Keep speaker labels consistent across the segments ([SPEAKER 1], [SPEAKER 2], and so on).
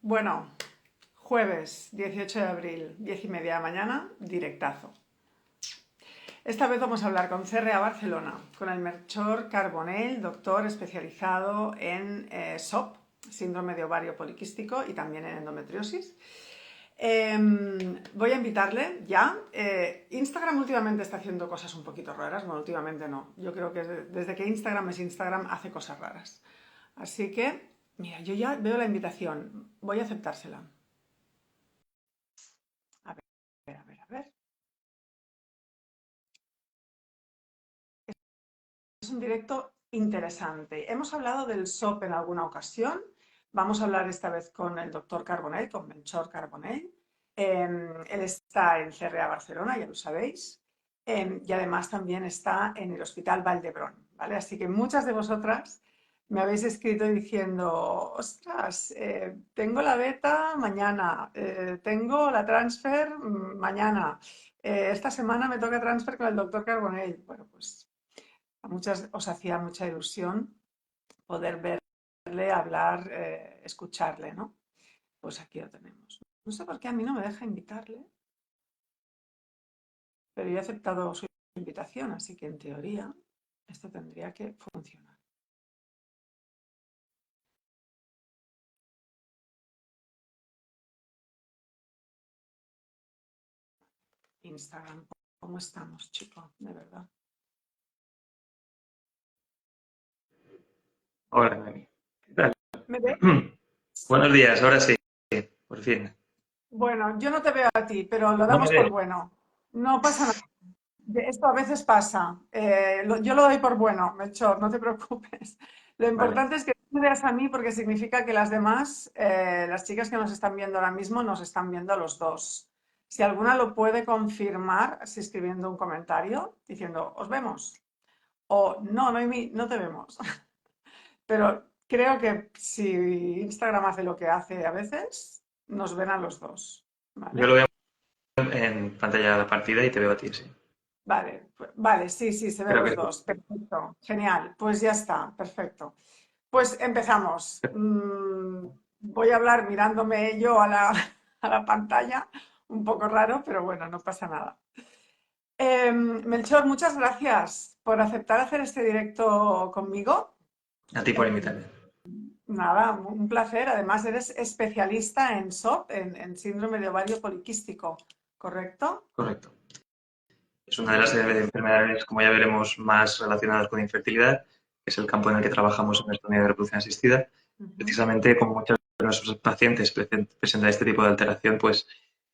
[SPEAKER 1] Bueno, jueves 18 de abril, 10:30 de la mañana, directazo. Esta vez vamos a hablar con CRA Barcelona, con el Melchor Carbonell, doctor especializado en SOP, síndrome de ovario poliquístico y también en endometriosis. Voy a invitarle ya. Instagram últimamente está haciendo cosas un poquito raras. Bueno, últimamente no. Yo creo que desde que Instagram es Instagram hace cosas raras. Así que, mira, yo ya veo la invitación. Voy a aceptársela. A ver, a ver, a ver. Es un directo interesante. Hemos hablado del SOP en alguna ocasión. Vamos a hablar esta vez con el doctor Carbonell, con Melchor Carbonell. Él está en CRA Barcelona, ya lo sabéis. Y además también está en el Hospital Vall d'Hebron, ¿vale? Así que muchas de vosotras me habéis escrito diciendo, ostras, tengo la beta mañana, tengo la transfer mañana, esta semana me toca transfer con el doctor Carbonell. Bueno, pues a muchas os hacía mucha ilusión poder verle, hablar, escucharle, ¿no? Pues aquí lo tenemos. No sé por qué a mí no me deja invitarle, pero yo he aceptado su invitación, así que en teoría esto tendría que funcionar. Instagram, ¿cómo estamos, chicos? De verdad.
[SPEAKER 2] Hola, Dani. ¿Qué tal?
[SPEAKER 1] ¿Me ves?
[SPEAKER 2] Buenos días, ahora sí, por fin.
[SPEAKER 1] Bueno, yo no te veo a ti, pero lo
[SPEAKER 2] ¿No me
[SPEAKER 1] damos por
[SPEAKER 2] ves?
[SPEAKER 1] bueno. No pasa nada. Esto a veces pasa. Yo lo doy por bueno, Melchor, no te preocupes. Lo
[SPEAKER 2] Vale.
[SPEAKER 1] importante es que tú me veas a mí porque significa que las demás, las chicas que nos están viendo ahora mismo, nos están viendo a los dos. Si alguna lo puede confirmar, así escribiendo un comentario diciendo, os vemos. O no, no te vemos. Pero creo que si Instagram hace lo que hace a veces, nos ven a los dos.
[SPEAKER 2] Yo lo
[SPEAKER 1] ¿Vale?
[SPEAKER 2] veo en pantalla de la partida y te veo a ti, sí.
[SPEAKER 1] Vale, vale, sí, sí, se ven
[SPEAKER 2] Creo que
[SPEAKER 1] los
[SPEAKER 2] sí.
[SPEAKER 1] dos. Perfecto, genial. Pues ya está, perfecto. Pues empezamos. Voy a hablar mirándome yo a la, a la pantalla, un poco raro, pero bueno, no pasa nada. Melchor, muchas gracias por aceptar hacer este directo conmigo.
[SPEAKER 2] A ti por
[SPEAKER 1] Em,
[SPEAKER 2] invitarme.
[SPEAKER 1] Nada, un placer. Además, eres especialista en SOP, en síndrome de ovario poliquístico, ¿correcto?
[SPEAKER 2] Correcto. Es una de las
[SPEAKER 1] Bueno,
[SPEAKER 2] enfermedades, como ya veremos, más relacionadas con infertilidad, que es el campo en el que trabajamos en nuestra unidad de reproducción asistida.
[SPEAKER 1] ujú,
[SPEAKER 2] Precisamente, como muchos de nuestros pacientes presentan este tipo de alteración, pues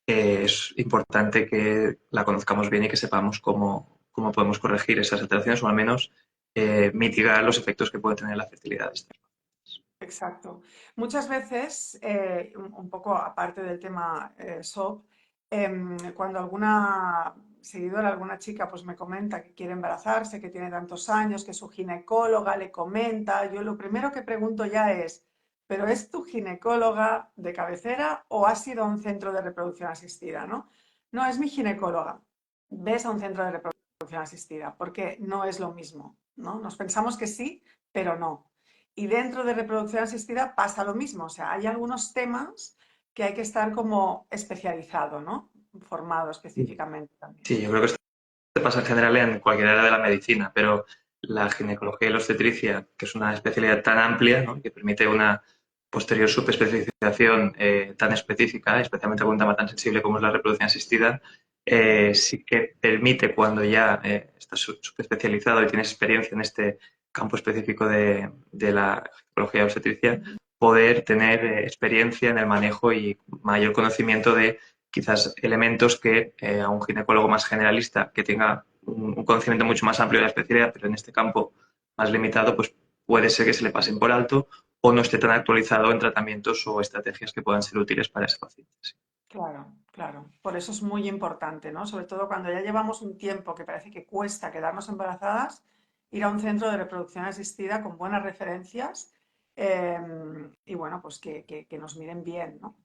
[SPEAKER 2] es importante que la conozcamos bien y que sepamos cómo podemos corregir esas alteraciones o al menos mitigar los efectos que puede tener la fertilidad.
[SPEAKER 1] exacto. Muchas veces, un poco aparte del tema SOP, cuando alguna seguidora, alguna chica, pues me comenta que quiere embarazarse, que tiene tantos años, que su ginecóloga le comenta, yo lo primero que pregunto ya es, ¿pero es tu ginecóloga de cabecera o has ido a un centro de reproducción asistida, ¿no? No, es mi ginecóloga. Ves a un centro de reproducción asistida, porque no es lo mismo, ¿no? Nos pensamos que sí, pero no. Y dentro de reproducción asistida pasa lo mismo, o sea, hay algunos temas que hay que estar como especializado, ¿no? Formado específicamente también.
[SPEAKER 2] Sí, yo creo que esto pasa en general en cualquier área de la medicina, pero la ginecología y la obstetricia, que es una especialidad tan amplia, ¿no? Que permite una posterior subespecialización tan específica, especialmente con un tema tan sensible como es la reproducción asistida, sí que permite cuando ya estás subespecializado y tienes experiencia en este campo específico de la ginecología y obstetricia,
[SPEAKER 1] Ujú.
[SPEAKER 2] poder tener experiencia en el manejo y mayor conocimiento de quizás elementos que a un ginecólogo más generalista que tenga un conocimiento mucho más amplio de la especialidad, pero en este campo más limitado, pues puede ser que se le pasen por alto o no esté tan actualizado en tratamientos o estrategias que puedan ser útiles para ese paciente. Sí.
[SPEAKER 1] Claro, claro. Por eso es muy importante, ¿no? Sobre todo cuando ya llevamos un tiempo que parece que cuesta quedarnos embarazadas, ir a un centro de reproducción asistida con buenas referencias y bueno, pues que nos miren bien, ¿no?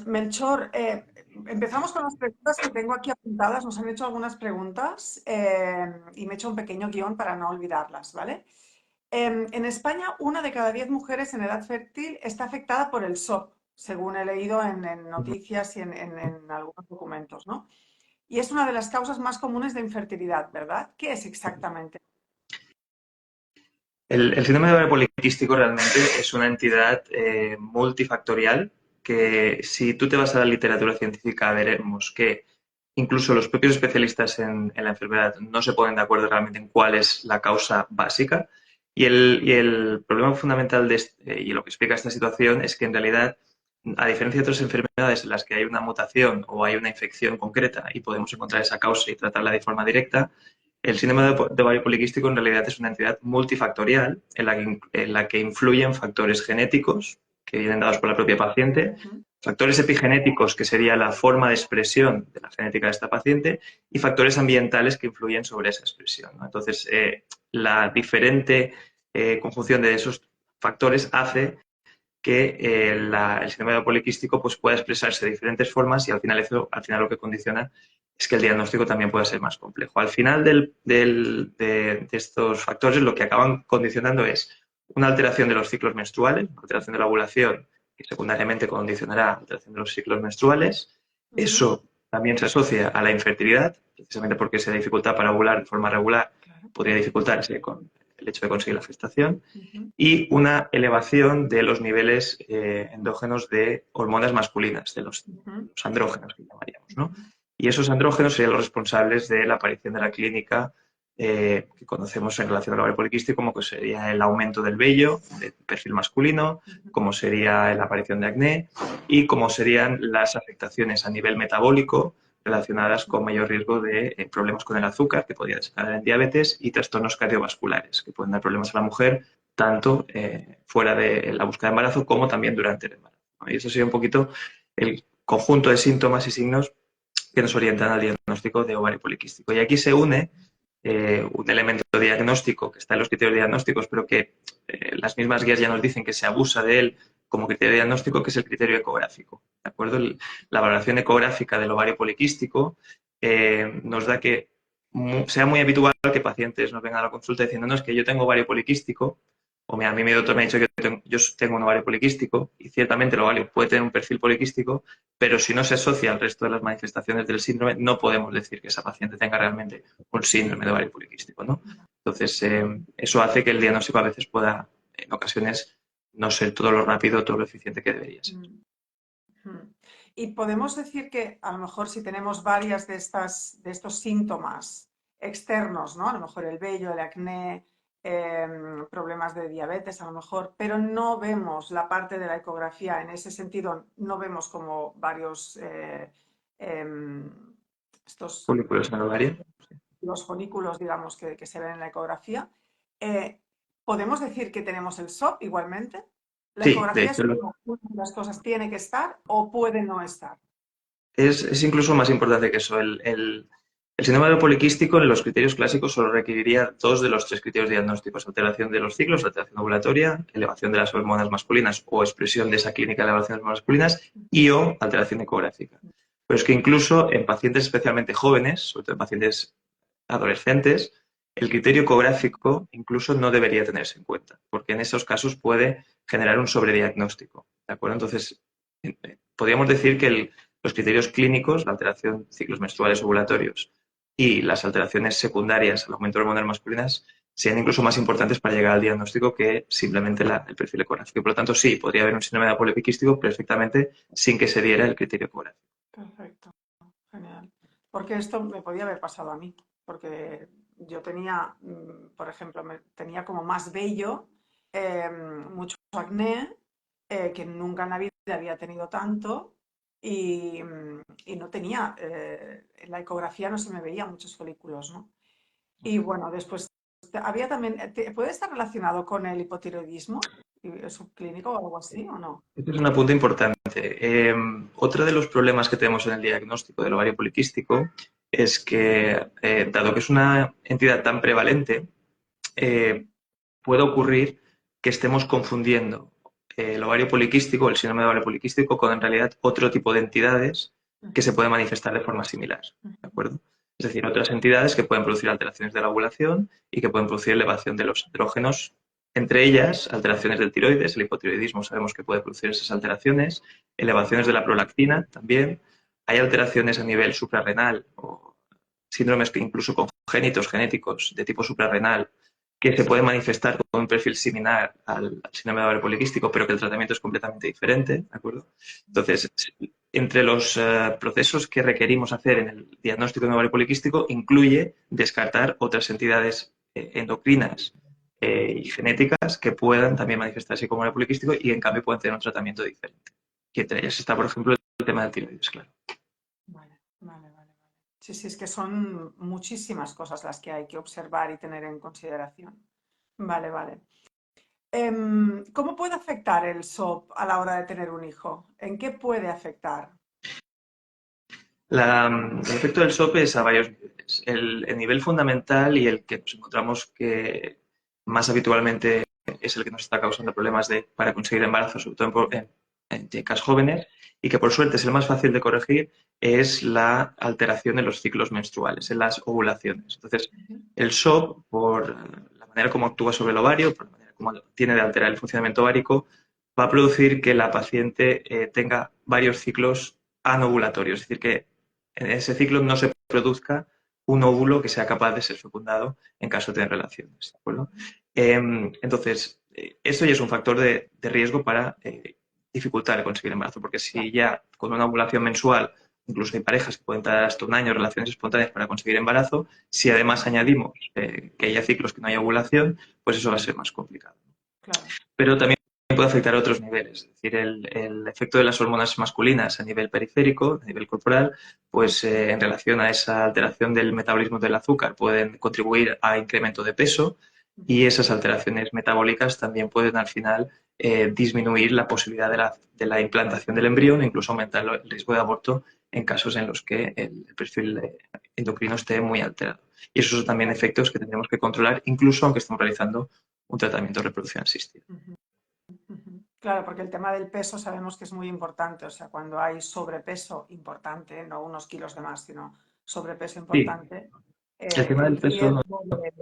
[SPEAKER 1] Melchor, empezamos con las preguntas que tengo aquí apuntadas. Nos han hecho algunas preguntas y me he hecho un pequeño guión para no olvidarlas, ¿vale? En España, 1 de cada 10 mujeres en edad fértil está afectada por el SOP, según he leído en noticias y en algunos documentos, ¿no? Y es una de las causas más comunes de infertilidad, ¿verdad? ¿Qué es exactamente?
[SPEAKER 2] El síndrome de ovario poliquístico realmente es una entidad multifactorial que si tú te vas a la literatura científica veremos que incluso los propios especialistas en la enfermedad no se ponen de acuerdo realmente en cuál es la causa básica. Y el problema fundamental y lo que explica esta situación es que en realidad, a diferencia de otras enfermedades en las que hay una mutación o hay una infección concreta y podemos encontrar esa causa y tratarla de forma directa, el síndrome de ovario poliquístico en realidad es una entidad multifactorial en la que influyen factores genéticos que vienen dados por la propia paciente,
[SPEAKER 1] Ujú,
[SPEAKER 2] factores epigenéticos, que sería la forma de expresión de la genética de esta paciente, y factores ambientales que influyen sobre esa expresión, ¿no? Entonces, la diferente conjunción de esos factores hace que el síndrome poliquístico pues, pueda expresarse de diferentes formas y al final lo que condiciona es que el diagnóstico también pueda ser más complejo. Al final de estos factores lo que acaban condicionando es una alteración de los ciclos menstruales, una alteración de la ovulación que secundariamente condicionará la alteración de los ciclos menstruales.
[SPEAKER 1] ujú,
[SPEAKER 2] Eso también se asocia a la infertilidad, precisamente porque esa dificultad para ovular de forma regular
[SPEAKER 1] claro.
[SPEAKER 2] podría dificultarse con el hecho de conseguir la gestación
[SPEAKER 1] Ujú,
[SPEAKER 2] y una elevación de los niveles endógenos de hormonas masculinas, de
[SPEAKER 1] ujú,
[SPEAKER 2] los andrógenos que llamaríamos, ¿no?
[SPEAKER 1] ujú,
[SPEAKER 2] Y esos andrógenos serían los responsables de la aparición de la clínica que conocemos en relación al ovario poliquístico, como que sería el aumento del vello de perfil masculino,
[SPEAKER 1] ujú,
[SPEAKER 2] como sería la aparición de acné y como serían las afectaciones a nivel metabólico relacionadas con mayor riesgo de problemas con el azúcar, que podría desencadenar en diabetes, y trastornos cardiovasculares, que pueden dar problemas a la mujer tanto fuera de la búsqueda de embarazo como también durante el embarazo, ¿no? Y eso sería un poquito el conjunto de síntomas y signos que nos orientan al diagnóstico de ovario poliquístico. Y aquí se une un elemento diagnóstico que está en los criterios diagnósticos, pero que las mismas guías ya nos dicen que se abusa de él como criterio diagnóstico, que es el criterio ecográfico. ¿De acuerdo? La valoración ecográfica del ovario poliquístico nos da que sea muy habitual que pacientes nos vengan a la consulta diciendo, no, es que yo tengo ovario poliquístico, o a mí mi doctor me ha dicho que yo tengo un ovario poliquístico, y ciertamente el ovario puede tener un perfil poliquístico, pero si no se asocia al resto de las manifestaciones del síndrome, no podemos decir que esa paciente tenga realmente un síndrome de ovario poliquístico, ¿no? Entonces, eso hace que el diagnóstico a veces pueda, en ocasiones, no ser todo lo rápido, todo lo eficiente que debería ser.
[SPEAKER 1] ujú, ujú. Y podemos decir que a lo mejor si tenemos varias de estos síntomas externos, ¿no? A lo mejor el vello, el acné, problemas de diabetes, a lo mejor, pero no vemos la parte de la ecografía. En ese sentido, no vemos como varios estos
[SPEAKER 2] Folículos en el ovario.
[SPEAKER 1] los folículos, digamos, que se ven en la ecografía. Eh, ¿Podemos decir que tenemos el SOP igualmente? ¿La
[SPEAKER 2] Sí, de
[SPEAKER 1] ecografía
[SPEAKER 2] hecho,
[SPEAKER 1] es una de las cosas tiene que estar o puede no estar?
[SPEAKER 2] es incluso más importante que eso. El síndrome poliquístico en los criterios clásicos solo requeriría dos de los tres criterios diagnósticos: alteración de los ciclos, alteración ovulatoria, elevación de las hormonas masculinas o expresión de esa clínica de elevaciones masculinas y o alteración ecográfica. Pero es que incluso en pacientes especialmente jóvenes, sobre todo en pacientes adolescentes, el criterio ecográfico incluso no debería tenerse en cuenta, porque en esos casos puede generar un sobrediagnóstico. ¿De acuerdo? Entonces, podríamos decir que los criterios clínicos, la alteración de ciclos menstruales ovulatorios y las alteraciones secundarias al aumento de hormonas masculinas, sean incluso más importantes para llegar al diagnóstico que simplemente el perfil ecográfico. Por lo tanto, sí, podría haber un síndrome de poliquístico perfectamente sin que se diera el criterio ecográfico.
[SPEAKER 1] Perfecto, genial. Porque esto me podía haber pasado a mí, porque yo tenía, por ejemplo, tenía como más vello, mucho acné, que nunca en la vida había tenido tanto y no tenía, en la ecografía no se me veían muchos folículos, ¿no? Y bueno, después había también, ¿puede estar relacionado con el hipotiroidismo subclínico o algo así o no?
[SPEAKER 2] Este es un apunte importante. Otro de los problemas que tenemos en el diagnóstico del ovario poliquístico es que, dado que es una entidad tan prevalente, eh, puede ocurrir que estemos confundiendo el ovario poliquístico, el síndrome de ovario poliquístico, con en realidad otro tipo de entidades que se
[SPEAKER 1] Ujú,
[SPEAKER 2] pueden manifestar de forma similar. ¿De
[SPEAKER 1] ujú,
[SPEAKER 2] acuerdo? Es decir, otras entidades que pueden producir alteraciones de la ovulación y que pueden producir elevación de los andrógenos Entre ellas, alteraciones del tiroides, el hipotiroidismo sabemos que puede producir esas alteraciones, elevaciones de la prolactina también, hay alteraciones a nivel suprarrenal o síndromes que incluso congénitos genéticos de tipo suprarrenal que se pueden manifestar con un perfil similar al síndrome de ovario poliquístico, pero que el tratamiento es completamente diferente, ¿de acuerdo? Entonces, entre los procesos que requerimos hacer en el diagnóstico de ovario poliquístico incluye descartar otras entidades endocrinas y genéticas que puedan también manifestarse como ovario poliquístico y en cambio pueden tener un tratamiento diferente. Y entre ellas está, por ejemplo, el tema del tiroides, claro.
[SPEAKER 1] Vale, vale, vale, vale. Sí, sí, es que son muchísimas cosas las que hay que observar y tener en consideración. Vale, vale. ¿Cómo puede afectar el SOP a la hora de tener un hijo? ¿En qué puede afectar?
[SPEAKER 2] El efecto del SOPE es a varios niveles. El nivel fundamental y el que nos encontramos que más habitualmente es el que nos está causando problemas para conseguir embarazo, sobre todo en chicas jóvenes, y que por suerte es el más fácil de corregir, es la alteración en los ciclos menstruales, en las ovulaciones. Entonces, el SOP, por la manera como actúa sobre el ovario, por la manera como tiene de alterar el funcionamiento ovárico, va a producir que la paciente tenga varios ciclos anovulatorios, es decir, que en ese ciclo no se produzca un óvulo que sea capaz de ser fecundado en caso de tener relaciones. ¿De acuerdo? Entonces, esto ya es un factor de riesgo para dificultar el conseguir embarazo, porque si ya con una ovulación mensual, incluso hay parejas que pueden tardar hasta un año relaciones espontáneas para conseguir embarazo, si además añadimos que haya ciclos que no haya ovulación, pues eso va a ser más complicado.
[SPEAKER 1] Claro.
[SPEAKER 2] Pero también puede afectar a otros niveles, es decir, el efecto de las hormonas masculinas a nivel periférico, a nivel corporal, pues en relación a esa alteración del metabolismo del azúcar pueden contribuir a incremento de peso y esas alteraciones metabólicas también pueden al final disminuir la posibilidad de la implantación del embrión e incluso aumentar el riesgo de aborto en casos en los que el perfil endocrino esté muy alterado. Y esos son también efectos que tendremos que controlar, incluso aunque estemos realizando un tratamiento de reproducción asistida.
[SPEAKER 1] Ujú, ujú. Claro, porque el tema del peso sabemos que es muy importante, o sea, cuando hay sobrepeso importante, no unos kilos de más, sino sobrepeso
[SPEAKER 2] Sí,
[SPEAKER 1] importante,
[SPEAKER 2] el tema del
[SPEAKER 1] el
[SPEAKER 2] peso,
[SPEAKER 1] riesgo de...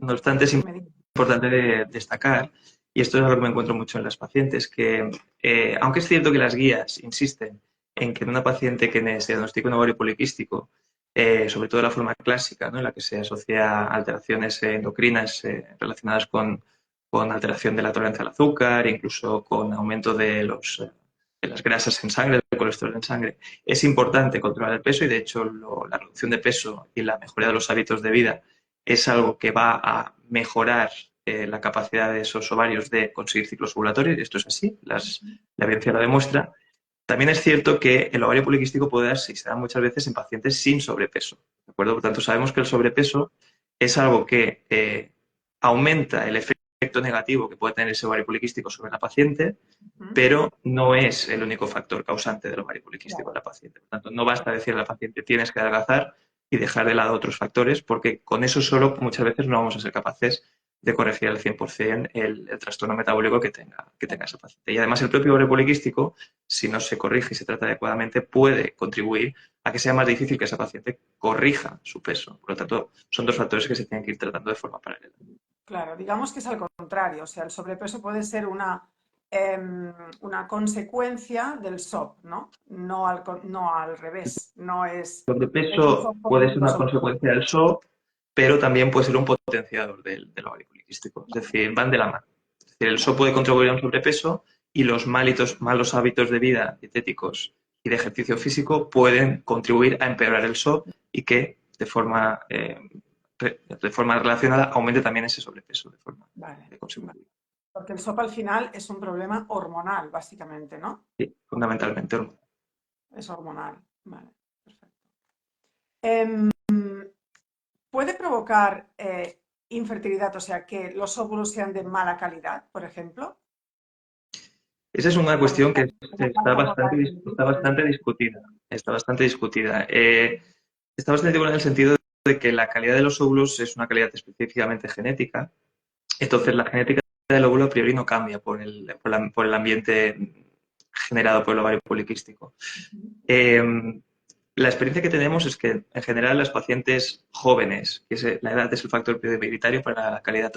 [SPEAKER 2] no obstante, es
[SPEAKER 1] Dime, dime.
[SPEAKER 2] importante destacar, y esto es algo que me encuentro mucho en las pacientes, que aunque es cierto que las guías insisten en que en una paciente que se diagnostica un ovario poliquístico, sobre todo de la forma clásica, ¿no?, en la que se asocia alteraciones endocrinas relacionadas con alteración de la tolerancia al azúcar, incluso con aumento de las grasas en sangre, del colesterol en sangre, es importante controlar el peso y, de hecho, la reducción de peso y la mejora de los hábitos de vida es algo que va a mejorar la capacidad de esos ovarios de conseguir ciclos ovulatorios. Esto es así, la evidencia lo demuestra. También es cierto que el ovario poliquístico puede darse y se da muchas veces en pacientes sin sobrepeso. ¿De acuerdo? Por tanto, sabemos que el sobrepeso es algo que aumenta el efecto negativo que puede tener ese ovario poliquístico sobre la paciente,
[SPEAKER 1] Ujú.
[SPEAKER 2] pero no es el único factor causante del ovario poliquístico en
[SPEAKER 1] Claro,
[SPEAKER 2] la paciente. Por tanto, no basta decirle a la paciente tienes que adelgazar y dejar de lado otros factores, porque con eso solo muchas veces no vamos a ser capaces de corregir al 100% el trastorno metabólico que tenga esa paciente. Y además el propio ovario poliquístico, si no se corrige y se trata adecuadamente, puede contribuir a que sea más difícil que esa paciente corrija su peso. Por lo tanto, son dos factores que se tienen que ir tratando de forma paralela.
[SPEAKER 1] claro, digamos que es al contrario, o sea, el sobrepeso puede ser una consecuencia del SOP, ¿no? No al revés, no es
[SPEAKER 2] El
[SPEAKER 1] el
[SPEAKER 2] sobrepeso
[SPEAKER 1] SOP
[SPEAKER 2] puede ser
[SPEAKER 1] produce
[SPEAKER 2] una
[SPEAKER 1] sobrepeso.
[SPEAKER 2] consecuencia del SOP, pero también puede ser un potenciador del ovario poliquístico. Es decir, van de la mano. Es decir, el SOP
[SPEAKER 1] Vale,
[SPEAKER 2] puede contribuir a un sobrepeso y los malos hábitos de vida dietéticos y de ejercicio físico pueden contribuir a empeorar el SOP y que de forma relacionada aumente también ese sobrepeso de forma
[SPEAKER 1] vale, vale.
[SPEAKER 2] consecutiva.
[SPEAKER 1] Porque el SOP al final es un problema hormonal, básicamente, ¿no?
[SPEAKER 2] Sí, fundamentalmente.
[SPEAKER 1] Es hormonal, vale, perfecto. Em, ¿Puede provocar infertilidad, o sea, que los óvulos sean de mala calidad, por ejemplo?
[SPEAKER 2] Esa es una
[SPEAKER 1] Como,
[SPEAKER 2] cuestión que
[SPEAKER 1] como pasa con la
[SPEAKER 2] está
[SPEAKER 1] endometriosis.
[SPEAKER 2] bastante discutida. Está bastante discutida. Está bastante discutida en el sentido de que la calidad de los óvulos es una calidad específicamente genética. Entonces, la genética del óvulo a priori no cambia por el ambiente generado por el ovario poliquístico. La experiencia que tenemos es que, en general, las pacientes jóvenes, la edad es el factor prioritario para la calidad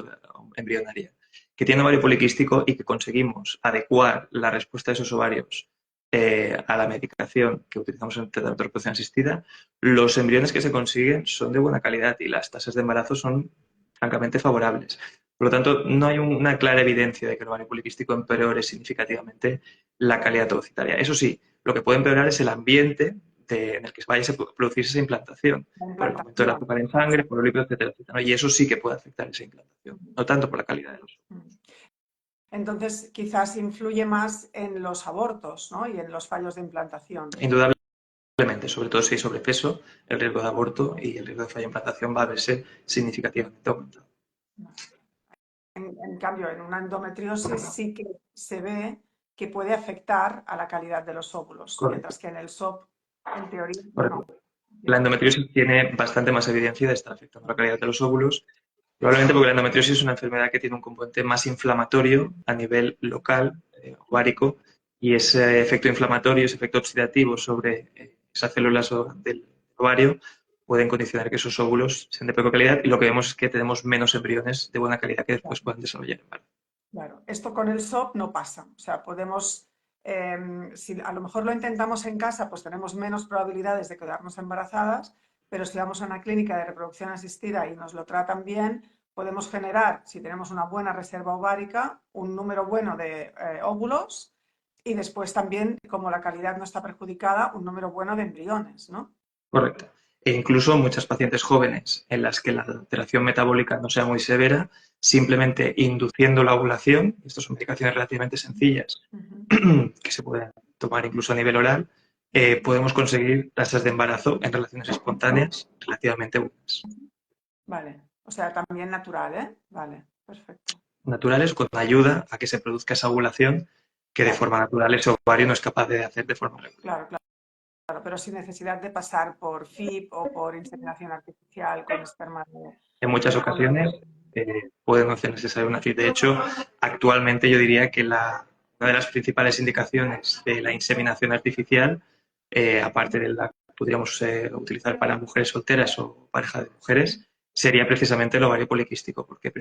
[SPEAKER 2] embrionaria. que tienen ovario poliquístico y que conseguimos adecuar la respuesta de esos ovarios a la medicación que utilizamos en el tratamiento de reproducción asistida, los embriones que se consiguen son de buena calidad y las tasas de embarazo son francamente favorables. Por lo tanto, no hay una clara evidencia de que el ovario poliquístico empeore significativamente la calidad ovocitaria. Eso sí, lo que puede empeorar es el ambiente en el que vaya a producirse esa implantación, por el aumento del azúcar en sangre, por el lípido, etcétera, etcétera, ¿no? Y eso sí que puede afectar esa implantación, no tanto por la calidad de los.
[SPEAKER 1] Entonces, quizás influye más en los abortos, ¿no? Y en los fallos de implantación.
[SPEAKER 2] Indudablemente, sobre todo si hay sobrepeso, el riesgo de aborto y el riesgo de fallo de implantación va a verse significativamente aumentado.
[SPEAKER 1] En cambio, en una endometriosis sí que se ve que puede afectar a la calidad de los óvulos,
[SPEAKER 2] Correcto.
[SPEAKER 1] mientras que en el SOP, en teoría,
[SPEAKER 2] Correcto.
[SPEAKER 1] no.
[SPEAKER 2] La endometriosis tiene bastante más evidencia de estar afectando la calidad de los óvulos, probablemente porque la endometriosis es una enfermedad que tiene un componente más inflamatorio a nivel local, ovárico, y ese efecto inflamatorio, ese efecto oxidativo sobre esas células del ovario pueden condicionar que esos óvulos sean de poca calidad y lo que vemos es que tenemos menos embriones de buena calidad que después puedan desarrollar embarazo.
[SPEAKER 1] Claro, esto con el SOP no pasa. O sea, podemos, si a lo mejor lo intentamos en casa, pues tenemos menos probabilidades de quedarnos embarazadas, pero si vamos a una clínica de reproducción asistida y nos lo tratan bien, podemos generar, si tenemos una buena reserva ovárica, un número bueno de óvulos y después también, como la calidad no está perjudicada, un número bueno de embriones, ¿no?
[SPEAKER 2] Correcto. E incluso muchas pacientes jóvenes en las que la alteración metabólica no sea muy severa, simplemente induciendo la ovulación, estas son medicaciones relativamente sencillas que se pueden tomar incluso a nivel oral, podemos conseguir tasas de embarazo en relaciones espontáneas relativamente buenas.
[SPEAKER 1] Vale, o sea, también natural, ¿eh? Vale, perfecto.
[SPEAKER 2] Naturales con ayuda a que se produzca esa ovulación que de forma natural ese ovario no es capaz de hacer de forma regular.
[SPEAKER 1] Claro, claro. Claro, pero sin necesidad de pasar por FIP o por inseminación artificial con esperma de...
[SPEAKER 2] En muchas ocasiones puede no ser necesario una FIP. De hecho, actualmente yo diría que una de las principales indicaciones de la inseminación artificial, aparte de la que podríamos utilizar para mujeres solteras o pareja de mujeres, sería precisamente el ovario poliquístico, porque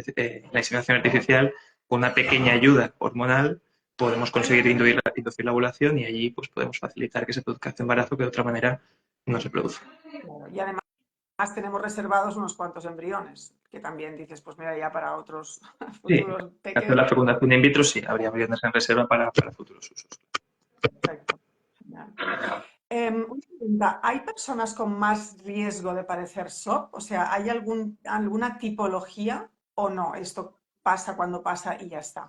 [SPEAKER 2] la inseminación artificial, con una pequeña ayuda hormonal, podemos conseguir inducir la ovulación y allí pues, podemos facilitar que se produzca este embarazo que de otra manera no se produce.
[SPEAKER 1] Claro, y además tenemos reservados unos cuantos embriones, que también dices, pues mira, ya para otros
[SPEAKER 2] Sí,
[SPEAKER 1] futuros
[SPEAKER 2] en el caso de
[SPEAKER 1] pequeños.
[SPEAKER 2] la fecundación in vitro sí, habría embriones en reserva para futuros usos.
[SPEAKER 1] Perfecto. Genial. Una pregunta, ¿hay personas con más riesgo de padecer SOP? O sea, ¿hay alguna tipología o no? Esto pasa cuando pasa y ya está.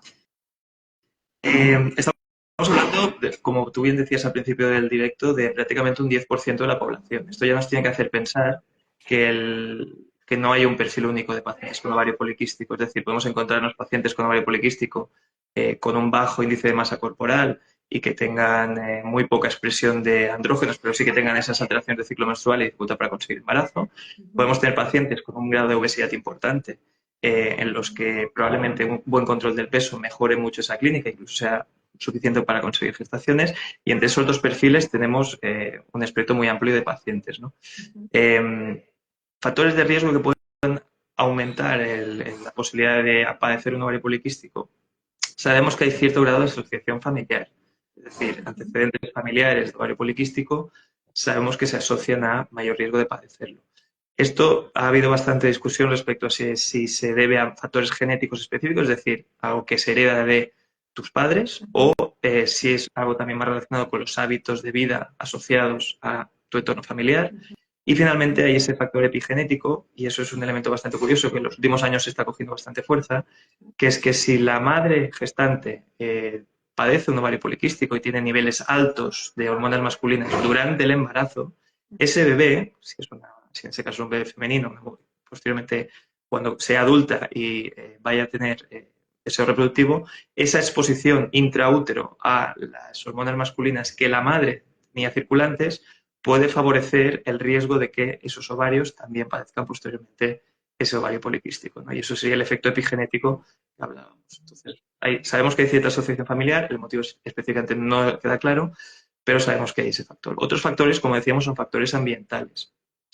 [SPEAKER 2] Estamos hablando, como tú bien decías al principio del directo, de prácticamente un 10% de la población. Esto ya nos tiene que hacer pensar que no hay un perfil único de pacientes con ovario poliquístico. Es decir, podemos encontrarnos pacientes con ovario poliquístico con un bajo índice de masa corporal y que tengan muy poca expresión de andrógenos, pero sí que tengan esas alteraciones de ciclo menstrual y dificultad para conseguir embarazo. Podemos tener pacientes con un grado de obesidad importante en los que probablemente un buen control del peso mejore mucho esa clínica, incluso sea suficiente para conseguir gestaciones. Y entre esos dos perfiles tenemos un espectro muy amplio de pacientes, ¿no? Factores de riesgo que pueden aumentar la posibilidad de padecer un ovario poliquístico. Sabemos que hay cierto grado de asociación familiar, es decir, antecedentes familiares de ovario poliquístico sabemos que se asocian a mayor riesgo de padecerlo. Esto ha habido bastante discusión respecto a si se debe a factores genéticos específicos, es decir, algo que se hereda de tus padres, o si es algo también más relacionado con los hábitos de vida asociados a tu entorno familiar. Y finalmente hay ese factor epigenético, y eso es un elemento bastante curioso que en los últimos años se está cogiendo bastante fuerza, que es que si la madre gestante padece un ovario poliquístico y tiene niveles altos de hormonas masculinas durante el embarazo, ese bebé, si en ese caso es un bebé femenino, posteriormente cuando sea adulta y vaya a tener deseo reproductivo, esa exposición intraútero a las hormonas masculinas que la madre tenía circulantes puede favorecer el riesgo de que esos ovarios también padezcan posteriormente ese ovario poliquístico, ¿no? Y eso sería el efecto epigenético que hablábamos. Entonces, sabemos que hay cierta asociación familiar, el motivo específicamente no queda claro, pero sabemos que hay ese factor. Otros factores, como decíamos, son factores ambientales.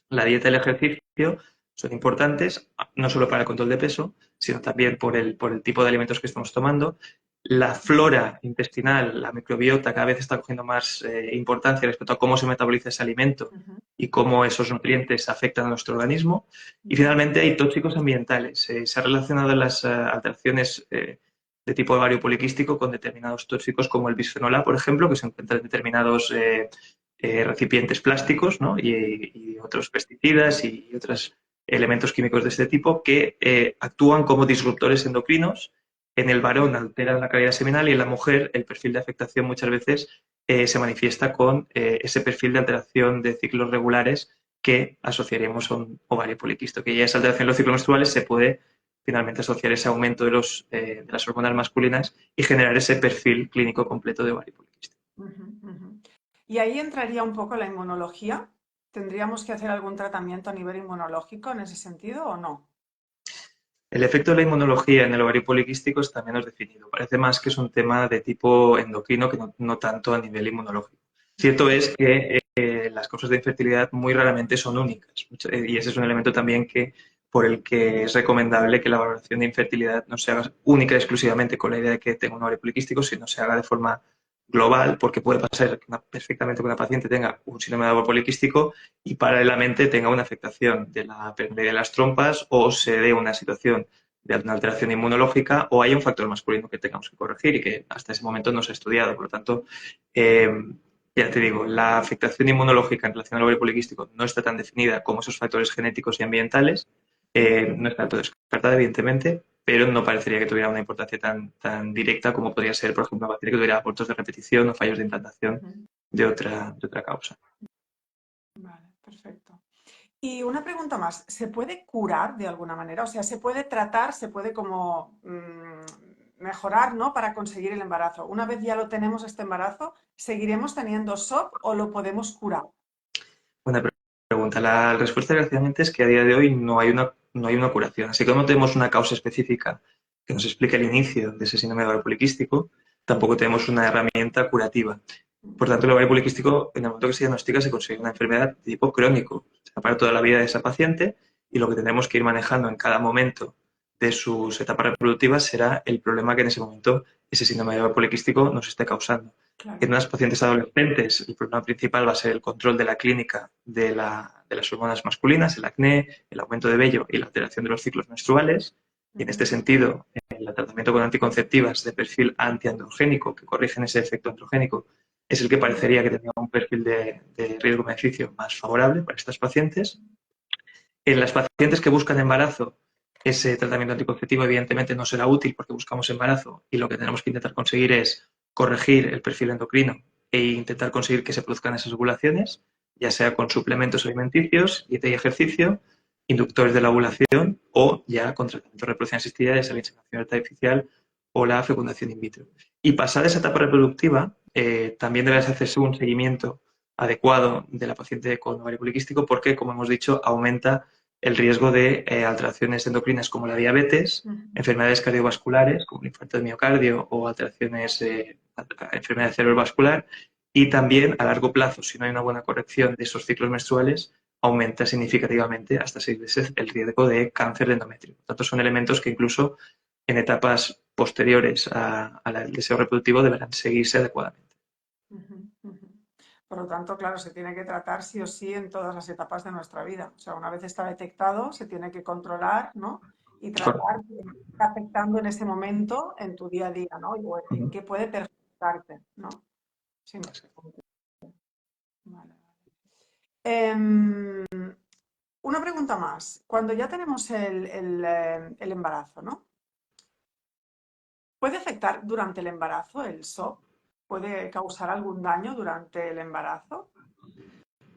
[SPEAKER 2] La dieta y el ejercicio son importantes, no solo para el control de peso, sino también por el tipo de alimentos que estamos tomando. La flora intestinal, la microbiota, cada vez está cogiendo más importancia respecto a cómo se metaboliza ese alimento y cómo esos nutrientes afectan a nuestro organismo. Y finalmente hay tóxicos ambientales. Se ha relacionado las alteraciones de tipo ovario poliquístico con determinados tóxicos como el bisfenol A, por ejemplo, que se encuentra en determinados recipientes plásticos, ¿no? y otros pesticidas y otros elementos químicos de este tipo que actúan como disruptores endocrinos. En el varón alteran la calidad seminal y en la mujer el perfil de afectación muchas veces se manifiesta con ese perfil de alteración de ciclos regulares que asociaremos a un ovario poliquístico. Que ya esa alteración de los ciclos menstruales se puede finalmente asociar ese aumento de las hormonas masculinas y generar ese perfil clínico completo de ovario poliquístico.
[SPEAKER 1] Y ahí entraría un poco la inmunología. ¿Tendríamos que hacer algún tratamiento a nivel inmunológico en ese sentido o no?
[SPEAKER 2] El efecto de la inmunología en el ovario poliquístico está menos definido. Parece más que es un tema de tipo endocrino que no tanto a nivel inmunológico. Cierto es que las causas de infertilidad muy raramente son únicas y ese es un elemento también por el que es recomendable que la valoración de infertilidad no se haga única y exclusivamente con la idea de que tenga un ovario poliquístico, sino se haga de forma global, porque puede pasar perfectamente que una paciente tenga un síndrome de ovario poliquístico y paralelamente tenga una afectación de la pérdida de las trompas o se dé una situación de una alteración inmunológica o haya un factor masculino que tengamos que corregir y que hasta ese momento no se ha estudiado. Por lo tanto, ya te digo, la afectación inmunológica en relación al ovario poliquístico no está tan definida como esos factores genéticos y ambientales. No está todo descartada, evidentemente, pero no parecería que tuviera una importancia tan directa como podría ser, por ejemplo, una bacteria que tuviera abortos de repetición o fallos de implantación de otra causa.
[SPEAKER 1] Vale, perfecto. Y una pregunta más, ¿se puede curar de alguna manera? O sea, ¿se puede tratar, se puede como mejorar, ¿no? Para conseguir el embarazo. Una vez ya lo tenemos este embarazo, ¿seguiremos teniendo SOP o lo podemos curar?
[SPEAKER 2] Buena pregunta. La respuesta, desgraciadamente, es que a día de hoy no hay una curación. Así que no tenemos una causa específica que nos explique el inicio de ese síndrome de ovario poliquístico, tampoco tenemos una herramienta curativa. Por tanto, el ovario poliquístico, en el momento que se diagnostica, se considera una enfermedad de tipo crónico. O sea, para toda la vida de esa paciente y lo que tendremos que ir manejando en cada momento de sus etapas reproductivas será el problema que en ese momento ese síndrome de ovario poliquístico nos esté causando.
[SPEAKER 1] Claro.
[SPEAKER 2] En unas pacientes adolescentes, el problema principal va a ser el control de la clínica de las hormonas masculinas, el acné, el aumento de vello y la alteración de los ciclos menstruales. Y en este sentido, el tratamiento con anticonceptivas de perfil antiandrogénico, que corrigen ese efecto androgénico, es el que parecería que tendría un perfil de riesgo-beneficio más favorable para estas pacientes. En las pacientes que buscan embarazo, ese tratamiento anticonceptivo evidentemente no será útil porque buscamos embarazo y lo que tenemos que intentar conseguir es corregir el perfil endocrino e intentar conseguir que se produzcan esas ovulaciones, ya sea con suplementos alimenticios, dieta y ejercicio, inductores de la ovulación o ya con tratamiento de reproducción asistida, ya sea la inseminación artificial o la fecundación in vitro. Y pasada esa etapa reproductiva, también debe hacerse un seguimiento adecuado de la paciente con ovario poliquístico porque, como hemos dicho, aumenta el riesgo de alteraciones endocrinas como la diabetes, enfermedades cardiovasculares como el infarto de miocardio o alteraciones, enfermedad cerebrovascular y también a largo plazo, si no hay una buena corrección de esos ciclos menstruales, aumenta significativamente hasta 6 veces el riesgo de cáncer de endometrio. Por tanto, son elementos que incluso en etapas posteriores al deseo reproductivo deberán seguirse adecuadamente.
[SPEAKER 1] Por lo tanto, claro, se tiene que tratar sí o sí en todas las etapas de nuestra vida. O sea, una vez está detectado, se tiene que controlar, ¿no? Y tratar qué está afectando en ese momento en tu día a día, ¿no? Y en qué puede perjudicarte, ¿no? Sí, no sé. Vale. Una pregunta más. Cuando ya tenemos el embarazo, ¿no? ¿Puede afectar durante el embarazo el SOP? ¿Puede causar algún daño durante el embarazo?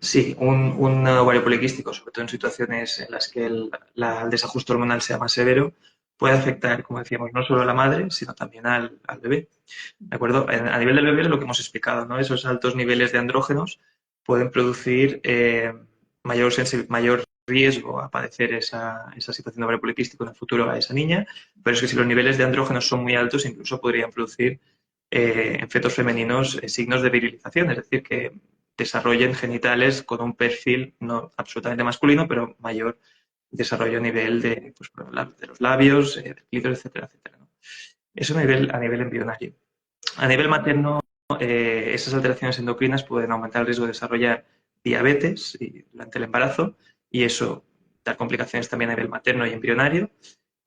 [SPEAKER 2] Sí, un ovario poliquístico, sobre todo en situaciones en las que el desajuste hormonal sea más severo, puede afectar, como decíamos, no solo a la madre, sino también al bebé. ¿De acuerdo? A nivel del bebé, lo que hemos explicado, ¿no? Esos altos niveles de andrógenos pueden producir mayor riesgo a padecer esa situación de ovario poliquístico en el futuro a esa niña, pero es que si los niveles de andrógenos son muy altos, incluso podrían producir en fetos femeninos signos de virilización, es decir, que desarrollen genitales con un perfil no absolutamente masculino, pero mayor desarrollo a nivel de, pues, de los labios, del clítoris, etcétera, etcétera, ¿no? Eso a nivel embrionario. A nivel materno, esas alteraciones endocrinas pueden aumentar el riesgo de desarrollar diabetes durante el embarazo y eso dar complicaciones también a nivel materno y embrionario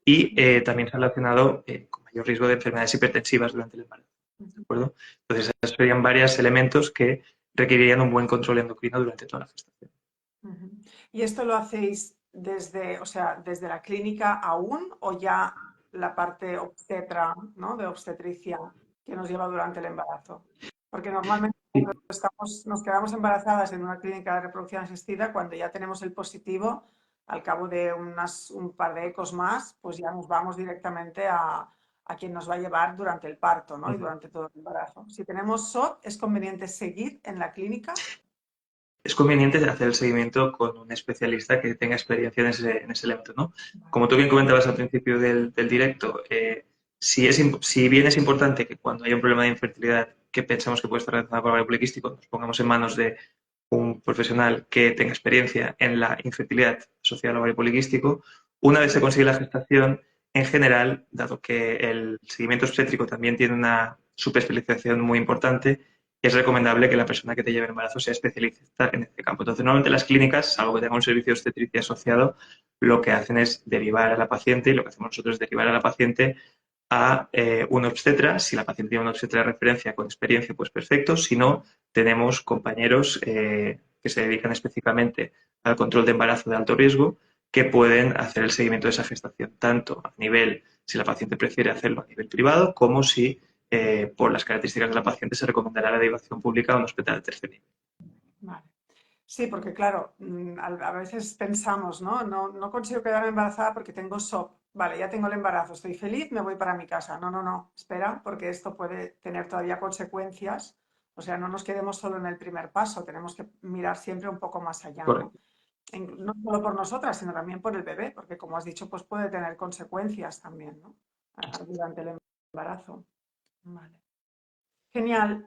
[SPEAKER 2] y también se ha relacionado con mayor riesgo de enfermedades hipertensivas durante el embarazo. ¿De acuerdo? Entonces, esos serían varios elementos que requerirían un buen control endocrino durante toda la gestación.
[SPEAKER 1] ¿Y esto lo hacéis desde, o sea, desde la clínica aún o ya la parte obstetra, ¿no? De obstetricia que nos lleva durante el embarazo? Porque normalmente cuando nos quedamos embarazadas en una clínica de reproducción asistida, cuando ya tenemos el positivo, al cabo de un par de ecos más, pues ya nos vamos directamente a quien nos va a llevar durante el parto, ¿no? Y durante todo el embarazo. Si tenemos SOP, ¿es conveniente seguir en la clínica?
[SPEAKER 2] Es conveniente hacer el seguimiento con un especialista que tenga experiencia en ese elemento, ¿no? Como tú bien comentabas al principio del directo, si bien es importante que cuando haya un problema de infertilidad que pensamos que puede estar relacionado con el ovario poliquístico, nos pongamos en manos de un profesional que tenga experiencia en la infertilidad asociada al ovario poliquístico, una vez se consigue la gestación, en general, dado que el seguimiento obstétrico también tiene una subespecialización muy importante, es recomendable que la persona que te lleve el embarazo sea especialista en este campo. Entonces, normalmente las clínicas, salvo que tengan un servicio de obstetricia asociado, lo que hacen es derivar a la paciente y lo que hacemos nosotros es derivar a la paciente a un obstetra. Si la paciente tiene un obstetra de referencia con experiencia, pues perfecto. Si no, tenemos compañeros que se dedican específicamente al control de embarazo de alto riesgo que pueden hacer el seguimiento de esa gestación, tanto a nivel, si la paciente prefiere hacerlo a nivel privado, como si por las características de la paciente se recomendará la derivación pública a un hospital de tercer nivel.
[SPEAKER 1] Vale. Sí, porque claro, a veces pensamos, ¿no? No consigo quedarme embarazada porque tengo SOP. Vale, ya tengo el embarazo, estoy feliz, me voy para mi casa. No, espera, porque esto puede tener todavía consecuencias. O sea, no nos quedemos solo en el primer paso, tenemos que mirar siempre un poco más allá, ¿no?
[SPEAKER 2] Correcto.
[SPEAKER 1] No solo por nosotras, sino también por el bebé, porque como has dicho, pues puede tener consecuencias también, ¿no? Durante el embarazo. Vale. Genial.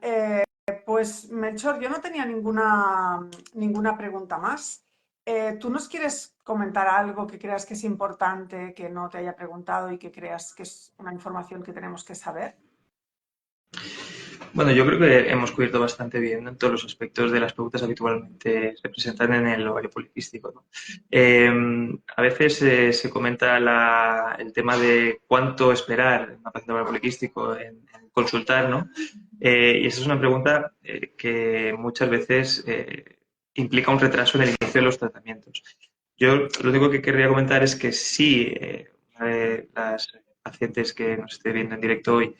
[SPEAKER 1] Pues Melchor, yo no tenía ninguna pregunta más. ¿Tú nos quieres comentar algo que creas que es importante, que no te haya preguntado y que creas que es una información que tenemos que saber?
[SPEAKER 2] Bueno, yo creo que hemos cubierto bastante bien, ¿no?, todos los aspectos de las preguntas habitualmente se presentan en el ovario poliquístico, ¿no? A veces se comenta el tema de cuánto esperar en una paciente de ovario poliquístico en consultar, ¿no? Y esa es una pregunta que muchas veces implica un retraso en el inicio de los tratamientos. Yo lo único que querría comentar es que sí, una de las pacientes que nos esté viendo en directo hoy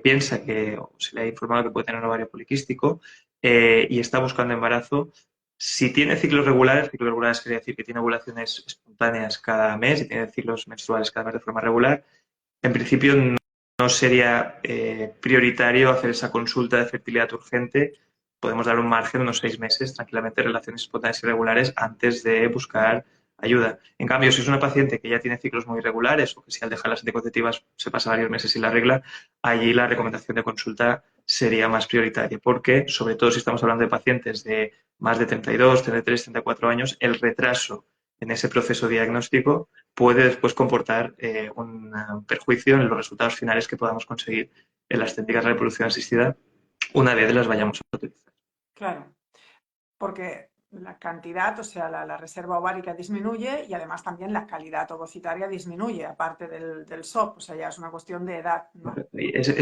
[SPEAKER 2] piensa que o se le ha informado que puede tener un ovario poliquístico y está buscando embarazo. Si tiene ciclos regulares quiere decir que tiene ovulaciones espontáneas cada mes y tiene ciclos menstruales cada mes de forma regular, en principio no sería prioritario hacer esa consulta de fertilidad urgente. Podemos dar un margen de unos 6 meses tranquilamente de relaciones espontáneas irregulares antes de buscar ayuda. En cambio, si es una paciente que ya tiene ciclos muy irregulares o que si al dejar las anticonceptivas se pasa varios meses sin la regla, allí la recomendación de consulta sería más prioritaria porque, sobre todo si estamos hablando de pacientes de más de 32, 33, 34 años, el retraso en ese proceso diagnóstico puede después comportar un perjuicio en los resultados finales que podamos conseguir en las técnicas de reproducción asistida una vez las vayamos a utilizar.
[SPEAKER 1] Claro, porque la cantidad, o sea, la reserva ovárica disminuye y además también la calidad ovocitaria disminuye, aparte del SOP, o sea, ya es una cuestión de edad, ¿no?
[SPEAKER 2] Y eso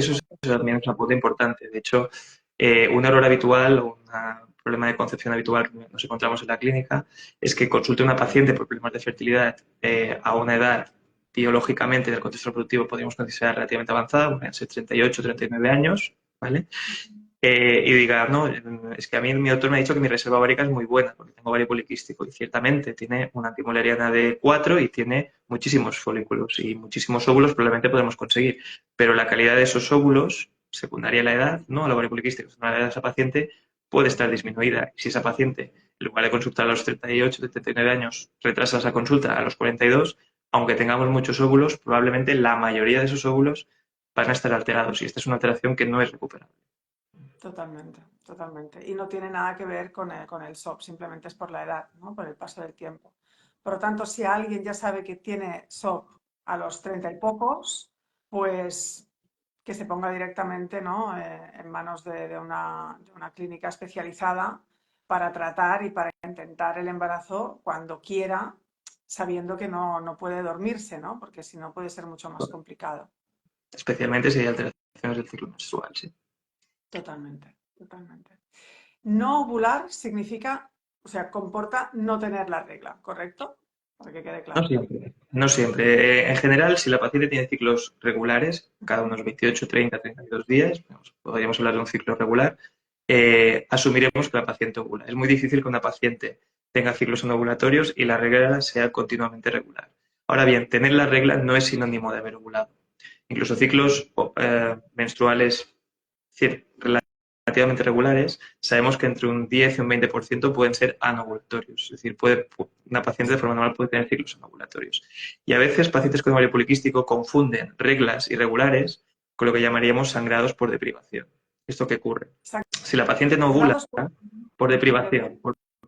[SPEAKER 2] también es una pauta importante. De hecho, un error habitual o un problema de concepción habitual que nos encontramos en la clínica es que consulte una paciente por problemas de fertilidad a una edad biológicamente en el contexto reproductivo podríamos considerar relativamente avanzada, pueden ser 38, 39 años, ¿vale? Y diga, no, es que a mí mi doctor me ha dicho que mi reserva ovárica es muy buena porque tengo ovario poliquístico y ciertamente tiene una antimolariana de 4 y tiene muchísimos folículos y muchísimos óvulos probablemente podemos conseguir, pero la calidad de esos óvulos, secundaria a la edad, no al ovario poliquístico, sino a la edad de esa paciente, puede estar disminuida. Y si esa paciente, en lugar de consultar a los 38, 39 años, retrasa esa consulta a los 42, aunque tengamos muchos óvulos, probablemente la mayoría de esos óvulos van a estar alterados y esta es una alteración que no es recuperable.
[SPEAKER 1] Totalmente, totalmente. Y no tiene nada que ver con el SOP, simplemente es por la edad, ¿no? Por el paso del tiempo. Por lo tanto, si alguien ya sabe que tiene SOP a los 30 y pocos, pues que se ponga directamente, ¿no? En manos de una clínica especializada para tratar y para intentar el embarazo cuando quiera, sabiendo que no puede dormirse, ¿no? Porque si no puede ser mucho más complicado.
[SPEAKER 2] Especialmente si hay alteraciones del ciclo menstrual, sí.
[SPEAKER 1] Totalmente, totalmente. No ovular significa, o sea, comporta no tener la regla, ¿correcto? Para que quede
[SPEAKER 2] No
[SPEAKER 1] claro.
[SPEAKER 2] siempre. No siempre. En general, si la paciente tiene ciclos regulares, cada unos 28, 30, 32 días, podríamos hablar de un ciclo regular, asumiremos que la paciente ovula. Es muy difícil que una paciente tenga ciclos no ovulatorios y la regla sea continuamente regular. Ahora bien, tener la regla no es sinónimo de haber ovulado. Incluso ciclos menstruales relativamente regulares, sabemos que entre un 10 y un 20% pueden ser anovulatorios. Es decir, una paciente de forma normal puede tener ciclos anovulatorios. Y a veces pacientes con ovario poliquístico confunden reglas irregulares con lo que llamaríamos sangrados por deprivación. ¿Esto qué ocurre? Si la paciente no ovula
[SPEAKER 1] Sangrados
[SPEAKER 2] por
[SPEAKER 1] por
[SPEAKER 2] deprivación,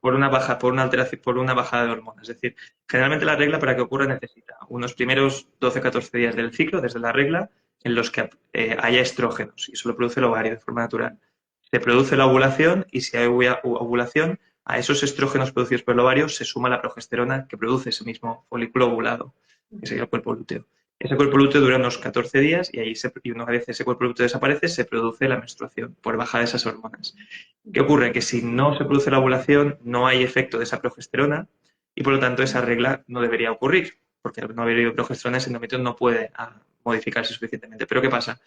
[SPEAKER 2] por una baja, por una alteración, por una bajada de hormonas. Es decir, generalmente la regla para que ocurra necesita unos primeros 12-14 días del ciclo, desde la regla, en los que haya estrógenos y eso lo produce el ovario de forma natural. Se produce la ovulación y si hay ovulación, a esos estrógenos producidos por el ovario se suma la progesterona que produce ese mismo folículo ovulado, que sería el cuerpo lúteo. Ese cuerpo lúteo dura unos 14 días y, y una vez ese cuerpo lúteo desaparece, se produce la menstruación por baja de esas hormonas. ¿Qué ocurre? Que si no se produce la ovulación, no hay efecto de esa progesterona y por lo tanto esa regla no debería ocurrir, porque al no haber progesterona, ese endometrio no puede modificarse suficientemente. Pero ¿qué pasa?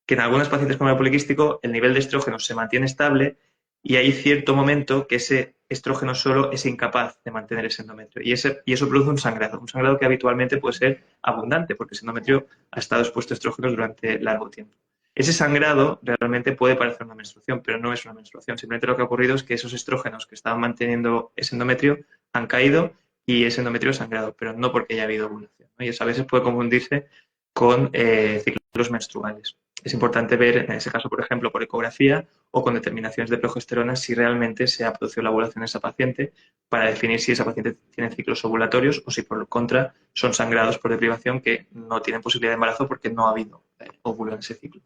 [SPEAKER 2] Que en algunas pacientes con ovario poliquístico el nivel de estrógeno se mantiene estable y hay cierto momento que ese estrógeno solo es incapaz de mantener ese endometrio. Y eso produce un sangrado que habitualmente puede ser abundante, porque ese endometrio ha estado expuesto a estrógenos durante largo tiempo. Ese sangrado realmente puede parecer una menstruación, pero no es una menstruación. Simplemente lo que ha ocurrido es que esos estrógenos que estaban manteniendo ese endometrio han caído y ese endometrio ha sangrado, pero no porque haya habido ovulación, ¿no? Y eso a veces puede confundirse con ciclos menstruales. Es importante ver, en ese caso, por ejemplo, por ecografía o con determinaciones de progesterona, si realmente se ha producido la ovulación en esa paciente para definir si esa paciente tiene ciclos ovulatorios o si, por el contra, son sangrados por deprivación que no tienen posibilidad de embarazo porque no ha habido óvulo en ese ciclo.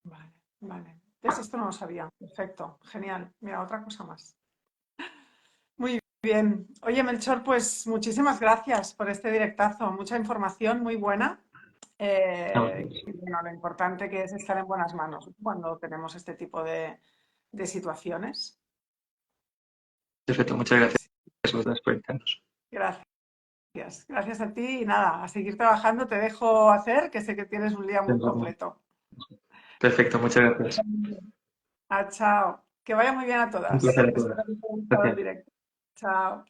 [SPEAKER 1] Vale, vale. ¿Ves? Esto no lo sabía. Perfecto, genial. Mira, otra cosa más. Muy bien. Oye, Melchor, pues muchísimas gracias por este directazo. Mucha información muy buena. Y bueno, lo importante que es estar en buenas manos cuando tenemos este tipo de situaciones.
[SPEAKER 2] Perfecto, muchas gracias a vosotras por invitarnos.
[SPEAKER 1] Gracias. Gracias a ti y nada, a seguir trabajando. Te dejo hacer, que sé que tienes un día muy completo.
[SPEAKER 2] Perfecto, muchas gracias.
[SPEAKER 1] Ah, chao. Que vaya muy bien a
[SPEAKER 2] Un
[SPEAKER 1] todas.
[SPEAKER 2] placer a
[SPEAKER 1] Espero
[SPEAKER 2] todas.
[SPEAKER 1] que te haya gustado el
[SPEAKER 2] Gracias.
[SPEAKER 1] directo. Chao.